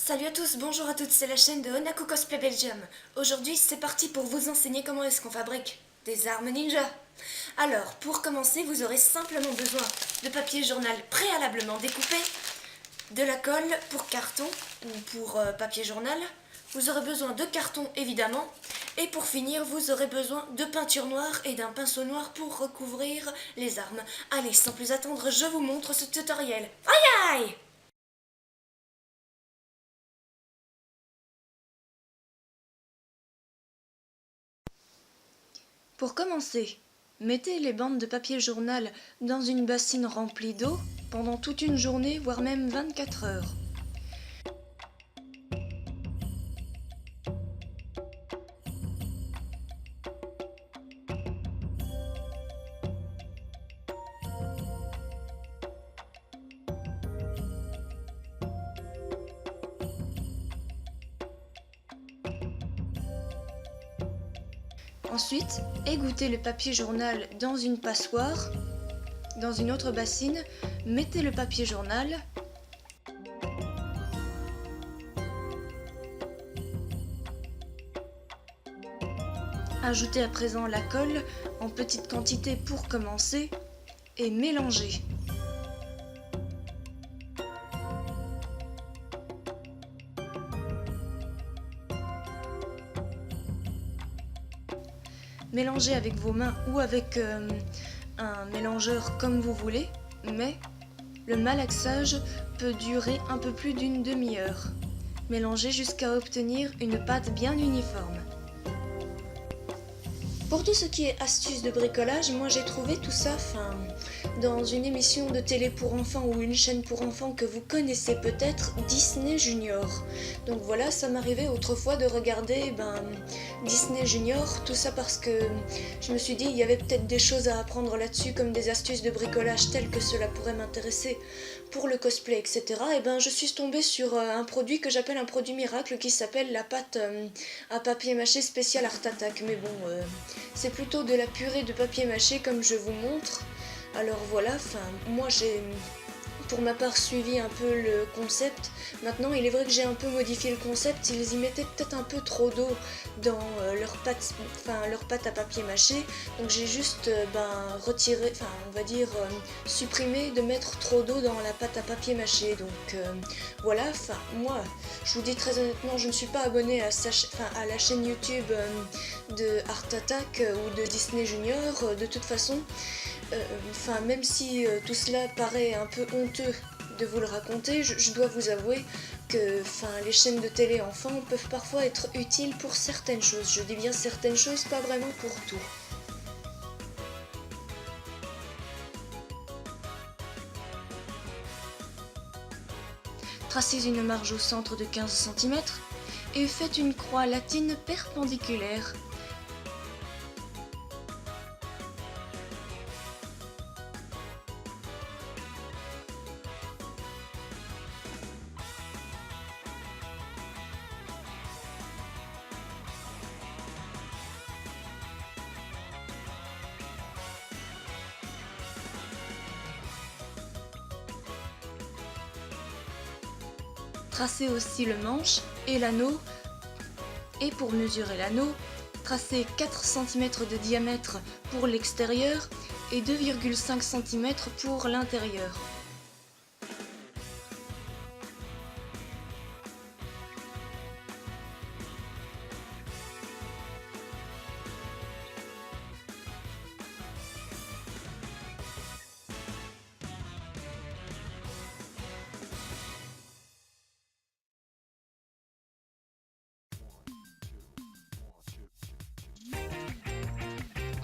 Salut à tous, bonjour à toutes, c'est la chaîne de Onaku Cosplay Belgium. Aujourd'hui, c'est parti pour vous enseigner comment est-ce qu'on fabrique des armes ninja. Alors, pour commencer, vous aurez simplement besoin de papier journal préalablement découpé, de la colle pour carton ou pour papier journal. Vous aurez besoin de carton évidemment. Et pour finir, vous aurez besoin de peinture noire et d'un pinceau noir pour recouvrir les armes. Allez, sans plus attendre, je vous montre ce tutoriel. Aïe aïe! Pour commencer, mettez les bandes de papier journal dans une bassine remplie d'eau pendant toute une journée, voire même 24 heures. Ensuite, égouttez le papier journal dans une passoire. Dans une autre bassine, mettez le papier journal. Ajoutez à présent la colle en petite quantité pour commencer et mélangez. Mélangez avec vos mains ou avec un mélangeur comme vous voulez, mais le malaxage peut durer un peu plus d'une demi-heure. Mélangez jusqu'à obtenir une pâte bien uniforme. Pour tout ce qui est astuces de bricolage, moi j'ai trouvé tout ça dans une émission de télé pour enfants ou une chaîne pour enfants que vous connaissez peut-être, Disney Junior. Donc voilà, ça m'arrivait autrefois de regarder Disney Junior, tout ça parce que je me suis dit il y avait peut-être des choses à apprendre là-dessus comme des astuces de bricolage telles que cela pourrait m'intéresser pour le cosplay, etc. Et je suis tombée sur un produit que j'appelle un produit miracle qui s'appelle la pâte à papier mâché spécial Art Attack. Mais bon, c'est plutôt de la purée de papier mâché comme je vous montre. Alors voilà, moi j'ai pour ma part suivi un peu le concept. Maintenant il est vrai que j'ai un peu modifié le concept, ils y mettaient peut-être un peu trop d'eau dans leur pâte à papier mâché, donc j'ai juste retiré, on va dire supprimé de mettre trop d'eau dans la pâte à papier mâché. Donc voilà, moi je vous dis très honnêtement, je ne suis pas abonnée à la chaîne YouTube de Art Attack ou de Disney Junior de toute façon. Même si tout cela paraît un peu honteux de vous le raconter, je dois vous avouer que les chaînes de télé enfants peuvent parfois être utiles pour certaines choses. Je dis bien certaines choses, pas vraiment pour tout. Tracez une marge au centre de 15 cm et faites une croix latine perpendiculaire. Tracez aussi le manche et l'anneau, et pour mesurer l'anneau, tracez 4 cm de diamètre pour l'extérieur et 2,5 cm pour l'intérieur.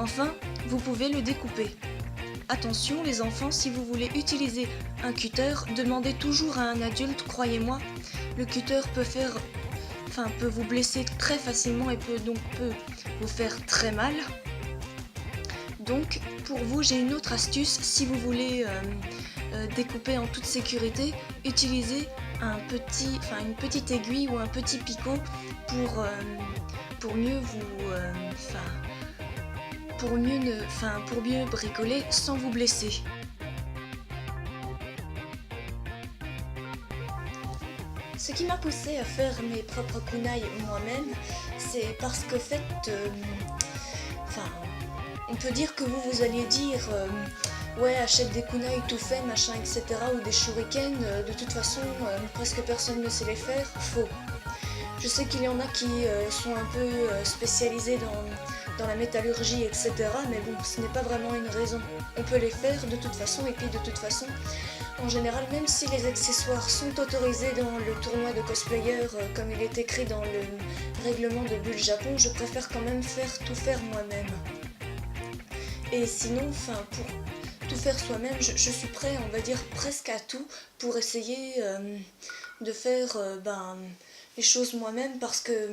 Enfin, vous pouvez le découper. Attention les enfants, si vous voulez utiliser un cutter, demandez toujours à un adulte, croyez-moi, le cutter peut vous blesser très facilement et peut vous faire très mal. Donc pour vous, j'ai une autre astuce, si vous voulez découper en toute sécurité, utilisez une petite aiguille ou un petit picot pour mieux pour mieux bricoler sans vous blesser. Ce qui m'a poussé à faire mes propres kunai moi-même, c'est parce qu'au fait, enfin, on peut dire que vous alliez dire, ouais, achète des kunai tout fait, machin, etc., ou des shurikens, de toute façon, presque personne ne sait les faire. Faux. Je sais qu'il y en a qui sont un peu spécialisés dans la métallurgie, etc. Mais bon, ce n'est pas vraiment une raison. On peut les faire de toute façon, et puis de toute façon, en général, même si les accessoires sont autorisés dans le tournoi de cosplayers, comme il est écrit dans le règlement de Bulle Japon, je préfère quand même tout faire moi-même. Et sinon, enfin, pour tout faire soi-même, je suis prêt, on va dire, presque à tout pour essayer de faire les choses moi-même parce que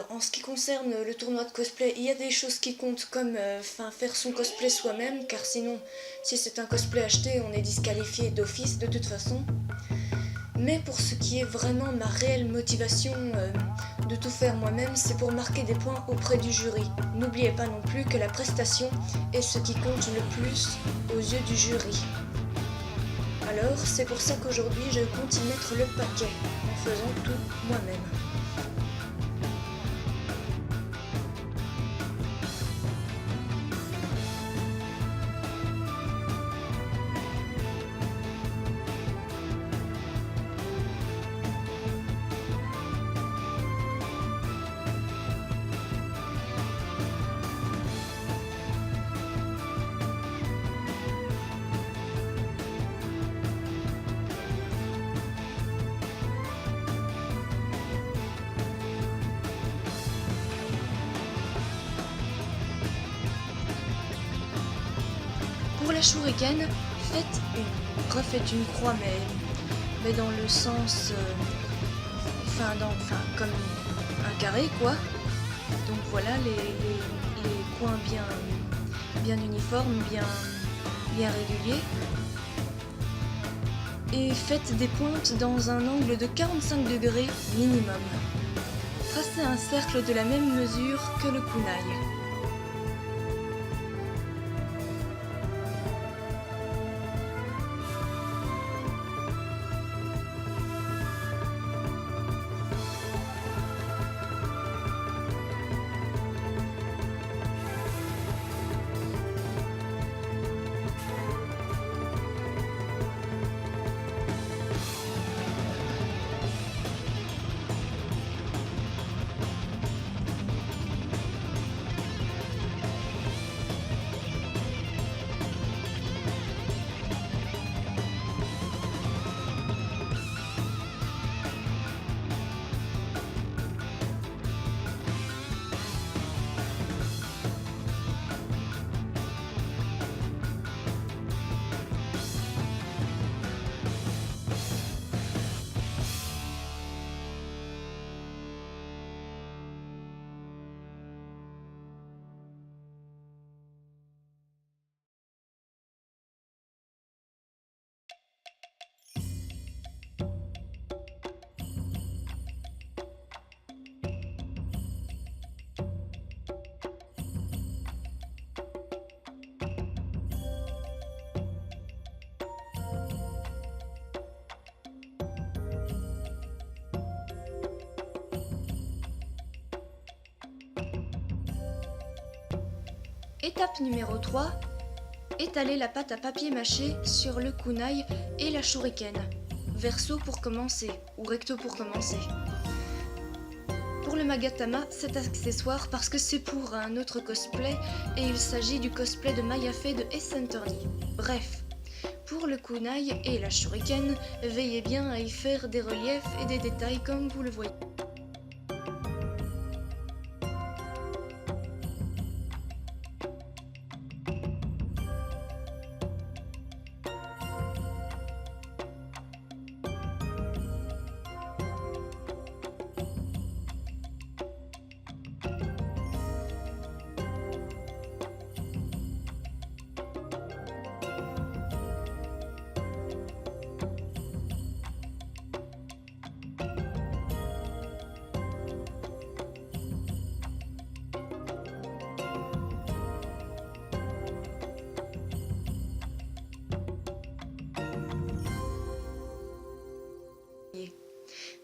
en ce qui concerne le tournoi de cosplay, il y a des choses qui comptent comme faire son cosplay soi-même, car sinon, si c'est un cosplay acheté, on est disqualifié d'office de toute façon. Mais pour ce qui est vraiment ma réelle motivation de tout faire moi-même, c'est pour marquer des points auprès du jury. N'oubliez pas non plus que la prestation est ce qui compte le plus aux yeux du jury. Alors, c'est pour ça qu'aujourd'hui, je compte y mettre le paquet en faisant tout moi-même. Pour la shuriken, refaites une croix, mais dans le sens, comme un carré, quoi. Donc voilà, les coins bien uniformes, bien réguliers. Et faites des pointes dans un angle de 45 degrés minimum. Tracez un cercle de la même mesure que le kunai. Étape numéro 3. Étaler la pâte à papier mâché sur le kunai et la shuriken. Verso pour commencer, ou recto pour commencer. Pour le magatama, c'est accessoire parce que c'est pour un autre cosplay et il s'agit du cosplay de Mayafe de Ace Attorney. Bref, pour le kunai et la shuriken, veillez bien à y faire des reliefs et des détails comme vous le voyez.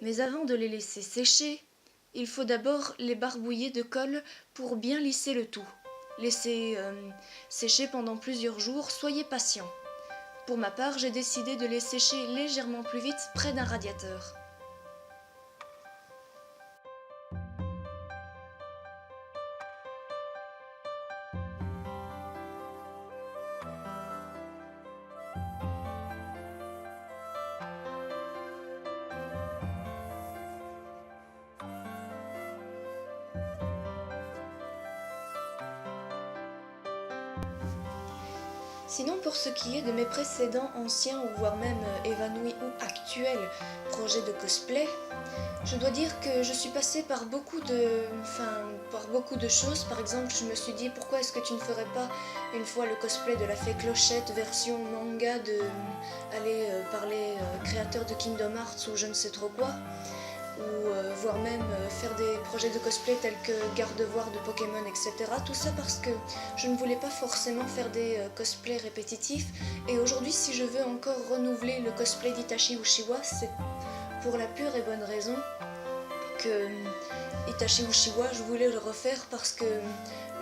Mais avant de les laisser sécher, il faut d'abord les barbouiller de colle pour bien lisser le tout. Laissez sécher pendant plusieurs jours, soyez patient. Pour ma part, j'ai décidé de les sécher légèrement plus vite près d'un radiateur. Sinon, pour ce qui est de mes précédents anciens ou voire même évanouis ou actuels projets de cosplay, je dois dire que je suis passée par beaucoup de choses. Par exemple, je me suis dit pourquoi est-ce que tu ne ferais pas une fois le cosplay de la fée Clochette version manga de aller parler créateur de Kingdom Hearts ou je ne sais trop quoi, ou voire même faire des projets de cosplay tels que garde-voir de Pokémon, etc. Tout ça parce que je ne voulais pas forcément faire des cosplays répétitifs. Et aujourd'hui, si je veux encore renouveler le cosplay d'Itachi Uchiwa, c'est pour la pure et bonne raison que Itachi Uchiwa, je voulais le refaire parce que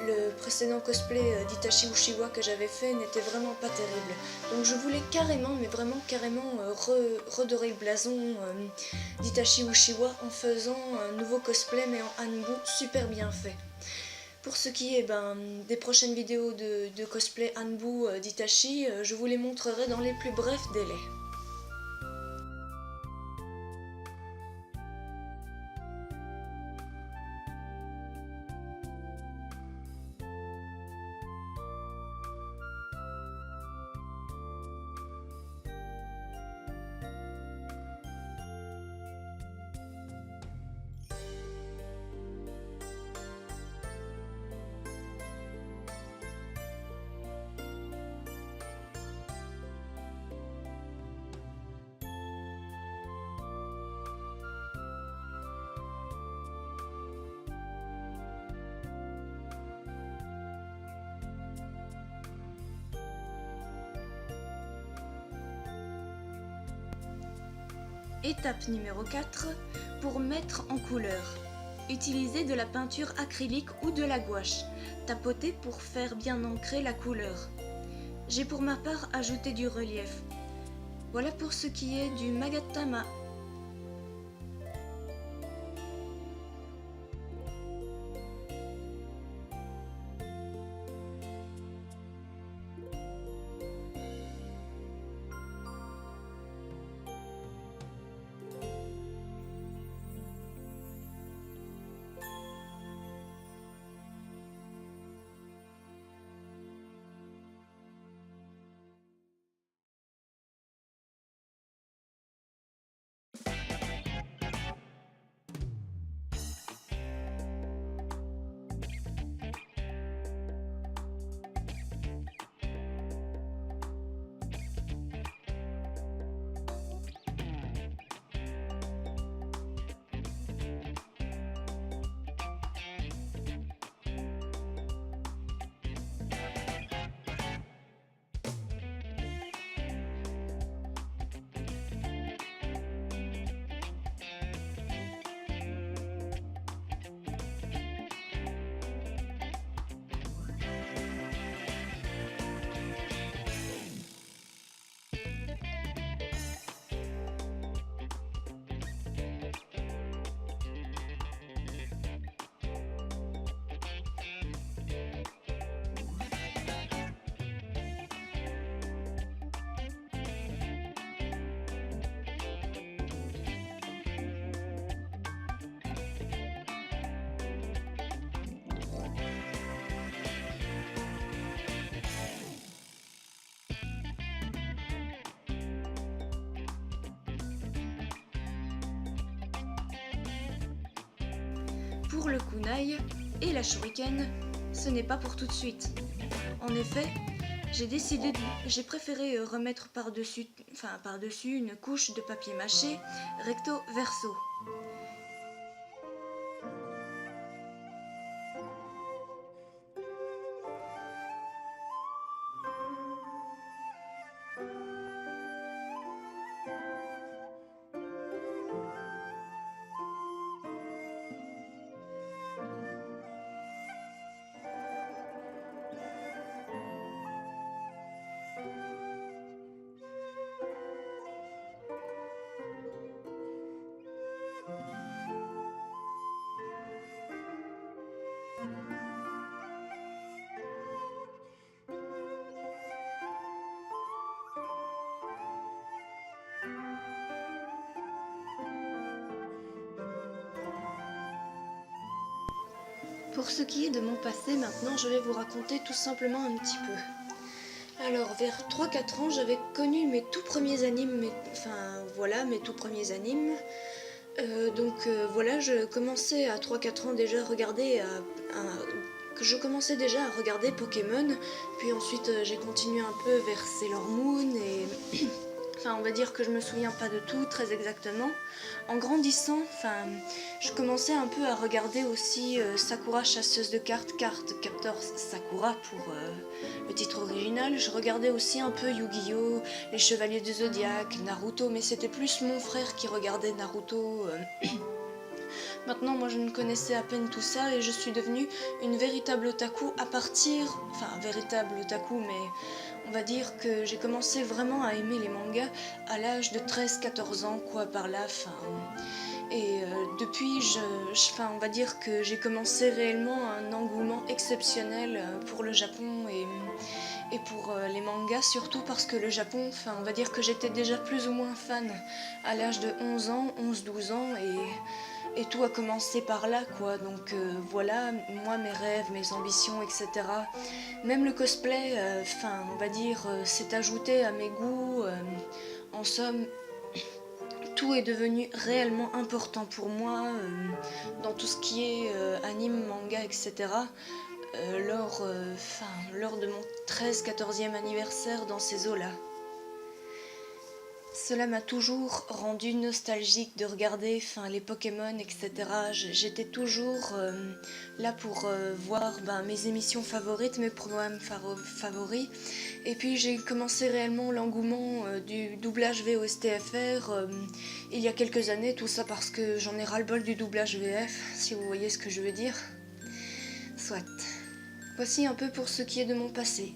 le précédent cosplay d'Itachi Uchiwa que j'avais fait n'était vraiment pas terrible. Donc je voulais carrément, mais vraiment carrément, redorer le blason d'Itachi Uchiwa en faisant un nouveau cosplay mais en Hanbu super bien fait. Pour ce qui est des prochaines vidéos de cosplay Hanbu d'Itachi, je vous les montrerai dans les plus brefs délais. Étape numéro 4, pour mettre en couleur. Utilisez de la peinture acrylique ou de la gouache. Tapotez pour faire bien ancrer la couleur. J'ai pour ma part ajouté du relief. Voilà pour ce qui est du Magatama. Pour le kunai et la shuriken, ce n'est pas pour tout de suite. En effet, j'ai préféré remettre par-dessus une couche de papier mâché recto verso. Pour ce qui est de mon passé, maintenant, je vais vous raconter tout simplement un petit peu. Alors, vers 3-4 ans, j'avais connu mes tout premiers animes, mes tout premiers animes. Voilà, je commençais à 3-4 ans déjà à regarder, je commençais déjà à regarder Pokémon, puis ensuite j'ai continué un peu vers Sailor Moon et on va dire que je me souviens pas de tout très exactement. En grandissant, je commençais un peu à regarder aussi Sakura chasseuse de cartes Captor Sakura pour le titre original. Je regardais aussi un peu Yu-Gi-Oh, les Chevaliers du Zodiaque, Naruto, mais c'était plus mon frère qui regardait Naruto. Maintenant, moi je ne connaissais à peine tout ça et je suis devenue une véritable otaku véritable otaku, mais on va dire que j'ai commencé vraiment à aimer les mangas à l'âge de 13-14 ans, quoi, par là. Depuis, on va dire que j'ai commencé réellement un engouement exceptionnel pour le Japon et pour les mangas, surtout parce que le Japon, on va dire que j'étais déjà plus ou moins fan à l'âge de 11 ans, 11-12 ans, et tout a commencé par là, quoi. Donc voilà, moi, mes rêves, mes ambitions, etc. Même le cosplay, on va dire, s'est ajouté à mes goûts. En somme, tout est devenu réellement important pour moi dans tout ce qui est anime, manga, etc. Lors de mon 13-14e anniversaire dans ces eaux-là. Cela m'a toujours rendu nostalgique de regarder les Pokémon, etc. J'étais toujours là pour voir mes émissions favorites, mes programmes favoris. Et puis j'ai commencé réellement l'engouement du doublage VOSTFR il y a quelques années, tout ça parce que j'en ai ras-le-bol du doublage VF, si vous voyez ce que je veux dire. Soit. Voici un peu pour ce qui est de mon passé.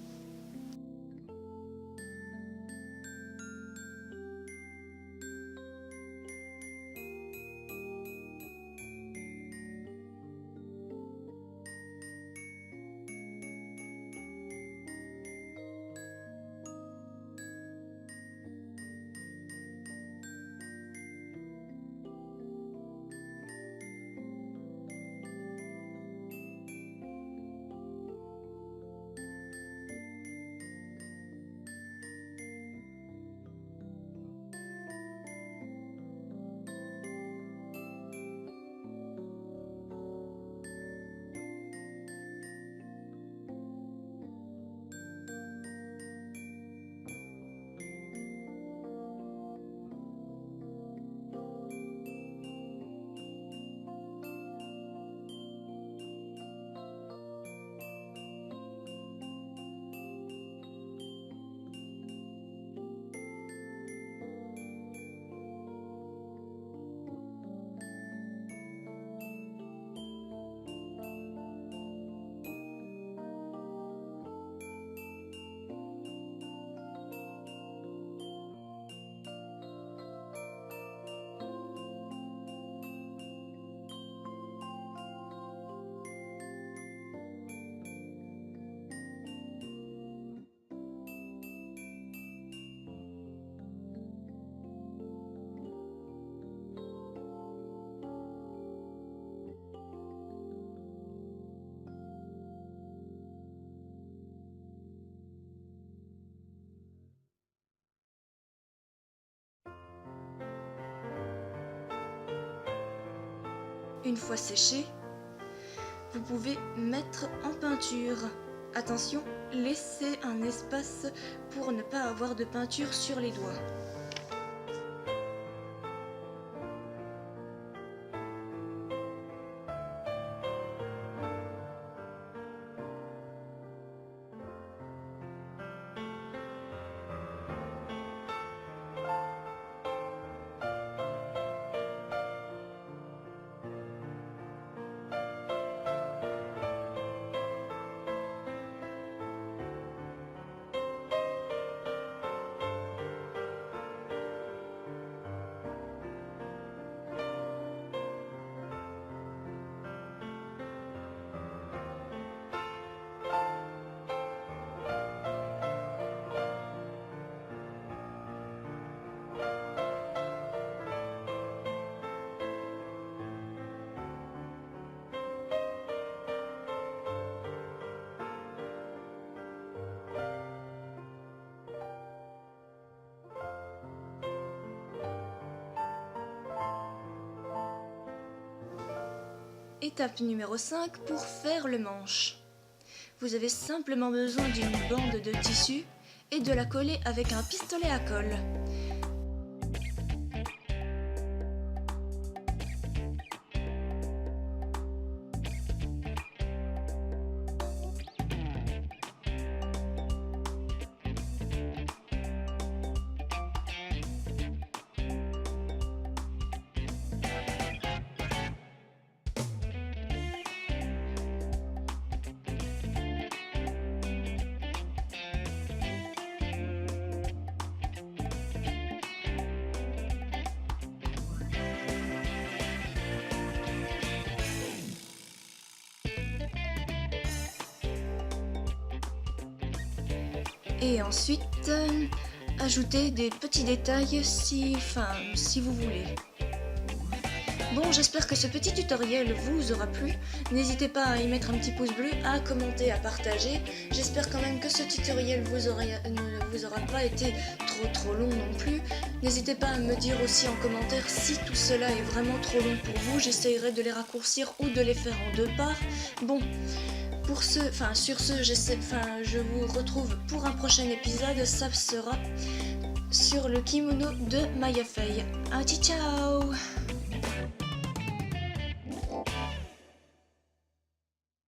Une fois séché, vous pouvez mettre en peinture. Attention, laissez un espace pour ne pas avoir de peinture sur les doigts. Étape numéro 5 pour faire le manche. Vous avez simplement besoin d'une bande de tissu et de la coller avec un pistolet à colle. Et ensuite, ajoutez des petits détails si vous voulez. Bon, j'espère que ce petit tutoriel vous aura plu. N'hésitez pas à y mettre un petit pouce bleu, à commenter, à partager. J'espère quand même que ce tutoriel ne vous aura pas été trop long non plus. N'hésitez pas à me dire aussi en commentaire si tout cela est vraiment trop long pour vous. J'essayerai de les raccourcir ou de les faire en 2 parts. Bon. Sur ce, je vous retrouve pour un prochain épisode, ça sera sur le kimono de Maya Fey. Ciao!